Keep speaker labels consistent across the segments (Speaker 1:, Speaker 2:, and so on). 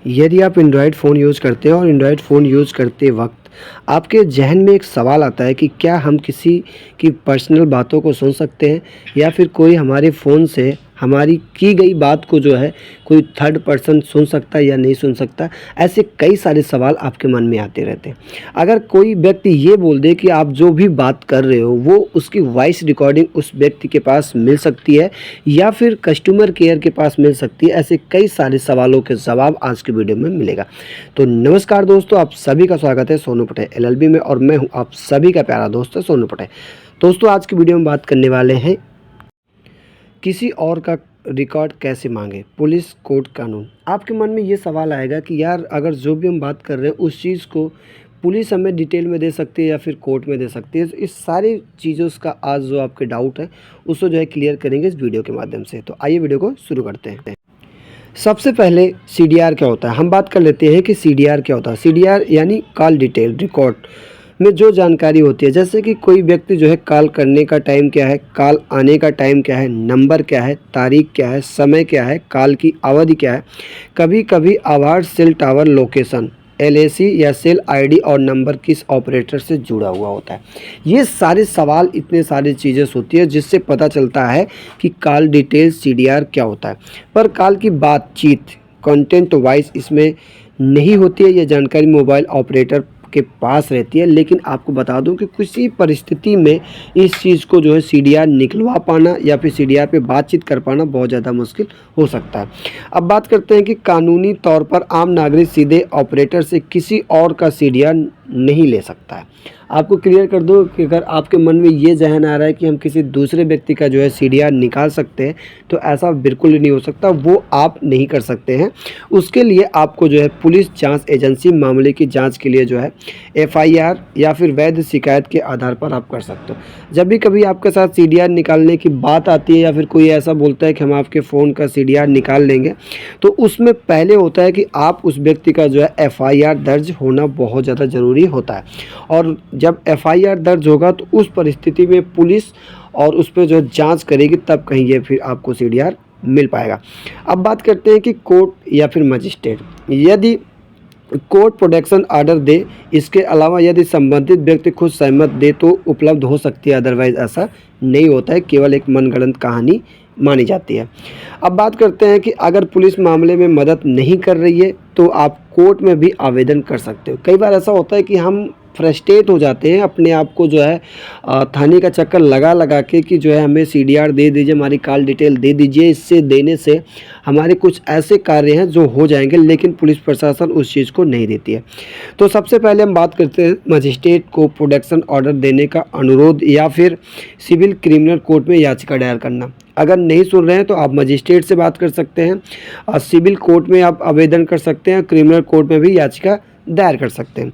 Speaker 1: यदि आप Android phone use करते हैं और एंड्रॉयड फ़ोन यूज़ करते वक़्त आपके ज़हन में एक सवाल आता है कि क्या हम किसी की पर्सनल बातों को सुन सकते हैं या फिर कोई हमारे फ़ोन से हमारी की गई बात को जो है कोई थर्ड पर्सन सुन सकता है या नहीं सुन सकता। ऐसे कई सारे सवाल आपके मन में आते रहते हैं। अगर कोई व्यक्ति ये बोल दे कि आप जो भी बात कर रहे हो वो उसकी वॉइस रिकॉर्डिंग उस व्यक्ति के पास मिल सकती है या फिर कस्टमर केयर के पास मिल सकती है, ऐसे कई सारे सवालों के जवाब आज की वीडियो में मिलेगा। तो नमस्कार दोस्तों, आप सभी का स्वागत है सोनू पटे एलएलबी में और मैं हूं आप सभी का प्यारा दोस्त सोनू पटे। दोस्तों, आज की वीडियो में बात करने वाले हैं किसी और का रिकॉर्ड कैसे मांगे, पुलिस कोर्ट कानून। आपके मन में ये सवाल आएगा कि यार अगर जो भी हम बात कर रहे हैं उस चीज़ को पुलिस हमें डिटेल में दे सकती है या फिर कोर्ट में दे सकती है। तो इस सारी चीज़ों का आज जो आपके डाउट है उसको जो है क्लियर करेंगे इस वीडियो के माध्यम से। तो आइए वीडियो को शुरू करते हैं। सबसे पहले सीडीआर क्या होता है, हम बात कर लेते हैं कि सीडीआर क्या होता है। सीडीआर यानी कॉल डिटेल रिकॉर्ड में जो जानकारी होती है, जैसे कि कोई व्यक्ति जो है कॉल करने का टाइम क्या है, कॉल आने का टाइम क्या है, नंबर क्या है, तारीख क्या है, समय क्या है, कॉल की अवधि क्या है। कभी कभी आवाज़, सेल टावर लोकेशन, एलएसी या सेल आईडी और नंबर किस ऑपरेटर से जुड़ा हुआ होता है। ये सारे सवाल, इतने सारी चीज़ें होती है जिससे पता चलता है कि कॉल डिटेल सीडीआर क्या होता है। पर कॉल की बातचीत, कंटेंट वॉइस इसमें नहीं होती है। ये जानकारी मोबाइल ऑपरेटर के पास रहती है, लेकिन आपको बता दूं कि किसी परिस्थिति में इस चीज़ को जो है सीडीआर निकलवा पाना या फिर सीडीआर पे बातचीत कर पाना बहुत ज़्यादा मुश्किल हो सकता है। अब बात करते हैं कि कानूनी तौर पर आम नागरिक सीधे ऑपरेटर से किसी और का सीडीआर नहीं ले सकता है। आपको क्लियर कर दूं कि अगर आपके मन में ये जहन आ रहा है कि हम किसी दूसरे व्यक्ति का जो है सीडीआर निकाल सकते हैं, तो ऐसा बिल्कुल ही नहीं हो सकता। वो आप नहीं कर सकते हैं। उसके लिए आपको जो है पुलिस जांच एजेंसी मामले की जांच के लिए जो है एफआईआर या फिर वैध शिकायत के आधार पर आप कर सकते हो। जब भी कभी आपके साथ सीडीआर निकालने की बात आती है या फिर कोई ऐसा बोलता है कि हम आपके फ़ोन का सीडीआर निकाल लेंगे, तो उसमें पहले होता है कि आप उस व्यक्ति का जो है एफआईआर दर्ज होना बहुत ज़्यादा ज़रूरी होता है। और जब एफआईआर दर्ज होगा तो उस परिस्थिति में पुलिस और उस पर जो जांच करेगी, तब कहीं ये फिर आपको सीडीआर मिल पाएगा। अब बात करते हैं कि कोर्ट या फिर मजिस्ट्रेट। यदि कोर्ट प्रोटेक्शन ऑर्डर दे, इसके अलावा यदि संबंधित व्यक्ति खुद सहमत दे तो उपलब्ध हो सकती है, अदरवाइज ऐसा नहीं होता है, केवल एक मनगढ़ंत कहानी मानी जाती है। अब बात करते हैं कि अगर पुलिस मामले में मदद नहीं कर रही है तो आप कोर्ट में भी आवेदन कर सकते हो। कई बार ऐसा होता है कि हम फ्रस्ट्रेट हो जाते हैं अपने आप को जो है थाने का चक्कर लगा लगा के कि जो है हमें सीडीआर दे दीजिए, हमारी कॉल डिटेल दे दीजिए। इससे देने से हमारे कुछ ऐसे कार्य हैं जो हो जाएंगे, लेकिन पुलिस प्रशासन उस चीज़ को नहीं देती है। तो सबसे पहले हम बात करते हैं मजिस्ट्रेट को प्रोटेक्शन ऑर्डर देने का अनुरोध या फिर सिविल क्रिमिनल कोर्ट में याचिका दायर करना। अगर नहीं सुन रहे हैं तो आप मजिस्ट्रेट से बात कर सकते हैं और सिविल कोर्ट में आप आवेदन कर सकते हैं, क्रिमिनल कोर्ट में भी याचिका दायर कर सकते हैं।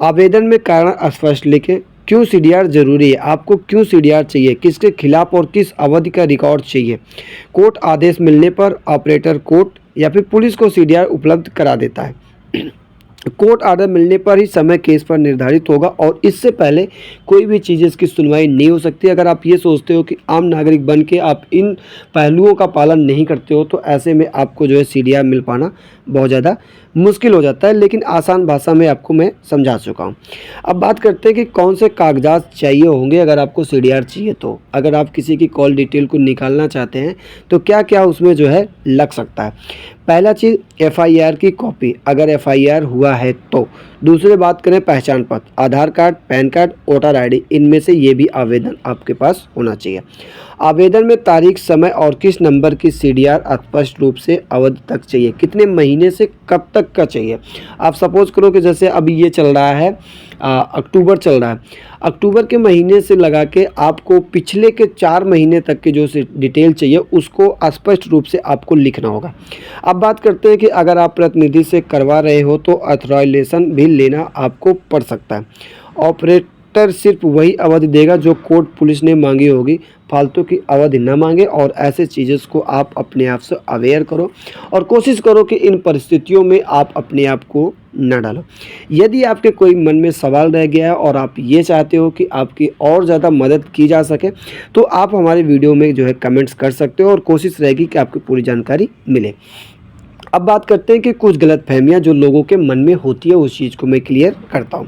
Speaker 1: आवेदन में कारण स्पष्ट लिखें। क्यों सीडीआर जरूरी है, आपको क्यों सीडीआर चाहिए, किसके खिलाफ और किस अवधि का रिकॉर्ड चाहिए। कोर्ट आदेश मिलने पर ऑपरेटर कोर्ट या फिर पुलिस को सीडीआर उपलब्ध करा देता है। कोर्ट ऑर्डर मिलने पर ही समय केस पर निर्धारित होगा और इससे पहले कोई भी चीज़ इसकी सुनवाई नहीं हो सकती। अगर आप ये सोचते हो कि आम नागरिक बन के आप इन पहलुओं का पालन नहीं करते हो, तो ऐसे में आपको जो है सीडीआर मिल पाना बहुत ज़्यादा मुश्किल हो जाता है, लेकिन आसान भाषा में आपको मैं समझा चुका हूँ। अब बात करते हैं कि कौन से कागजात चाहिए होंगे अगर आपको सीडीआर चाहिए। तो अगर आप किसी की कॉल डिटेल को निकालना चाहते हैं तो क्या क्या उसमें जो है लग सकता है। पहला चीज़ एफआईआर की कॉपी, अगर एफआईआर हुआ है तो। दूसरी बात करें पहचान पत्र, Aadhaar card, PAN card, voter ID, इनमें से ये भी आवेदन आपके पास होना चाहिए। आवेदन में तारीख, समय और किस नंबर की सीडीआर स्पष्ट रूप से अवधि तक चाहिए, कितने महीने से कब तक का चाहिए। आप सपोज करो कि जैसे अभी ये चल रहा है अक्टूबर चल रहा है, अक्टूबर के महीने से लगा के आपको पिछले के 4 महीने तक की जो डिटेल चाहिए उसको स्पष्ट रूप से आपको लिखना होगा। अब बात करते हैं कि अगर आप प्रतिनिधि से करवा रहे हो तो ऑथराइजेशन भी लेना आपको पड़ सकता है। ऑपरेटर सिर्फ वही अवधि देगा जो कोर्ट पुलिस ने मांगी होगी, फालतू की अवधि न मांगे। और ऐसे चीज़ों को आप अपने आप से अवेयर करो और कोशिश करो कि इन परिस्थितियों में आप अपने आप को न डालो। यदि आपके कोई मन में सवाल रह गया है और आप ये चाहते हो कि आपकी और ज़्यादा मदद की जा सके, तो आप हमारे वीडियो में जो है कमेंट्स कर सकते हो और कोशिश रहेगी कि आपको पूरी जानकारी मिले। अब बात करते हैं कि कुछ गलतफहमियां जो लोगों के मन में होती है, उस चीज़ को मैं क्लियर करता हूं।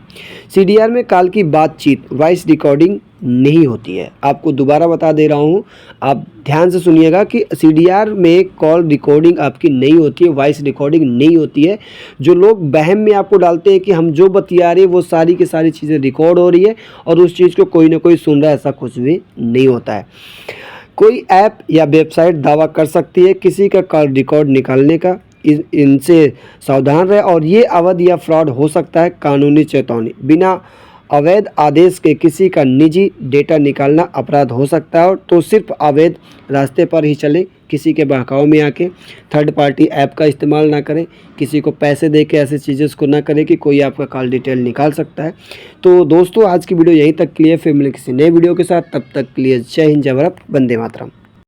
Speaker 1: सीडीआर में कॉल की बातचीत वॉइस रिकॉर्डिंग नहीं होती है। आपको दोबारा बता दे रहा हूं, आप ध्यान से सुनिएगा कि सीडीआर में कॉल रिकॉर्डिंग आपकी नहीं होती है, वॉइस रिकॉर्डिंग नहीं होती है। जो लोग वहम में आपको डालते हैं कि हम जो बतिया रहे हैं वो सारी की सारी चीज़ें रिकॉर्ड हो रही है और उस चीज़ को कोई ना कोई सुन रहा है, ऐसा कुछ भी नहीं होता है। कोई ऐप या वेबसाइट दावा कर सकती है किसी का कॉल रिकॉर्ड निकालने का, इनसे सावधान रहे और ये अवैध या फ्रॉड हो सकता है। कानूनी चेतावनी, बिना अवैध आदेश के किसी का निजी डेटा निकालना अपराध हो सकता है, तो सिर्फ अवैध रास्ते पर ही चले, किसी के बहकावे में आके थर्ड पार्टी ऐप का इस्तेमाल ना करें, किसी को पैसे दे के ऐसी चीज़ें को ना करें कि कोई आपका कॉल डिटेल निकाल सकता है। तो दोस्तों आज की वीडियो यहीं तक के लिए, फिर मिले किसी नए वीडियो के साथ, तब तक के लिए जय हिंद, जय भारत, वंदे मातरम।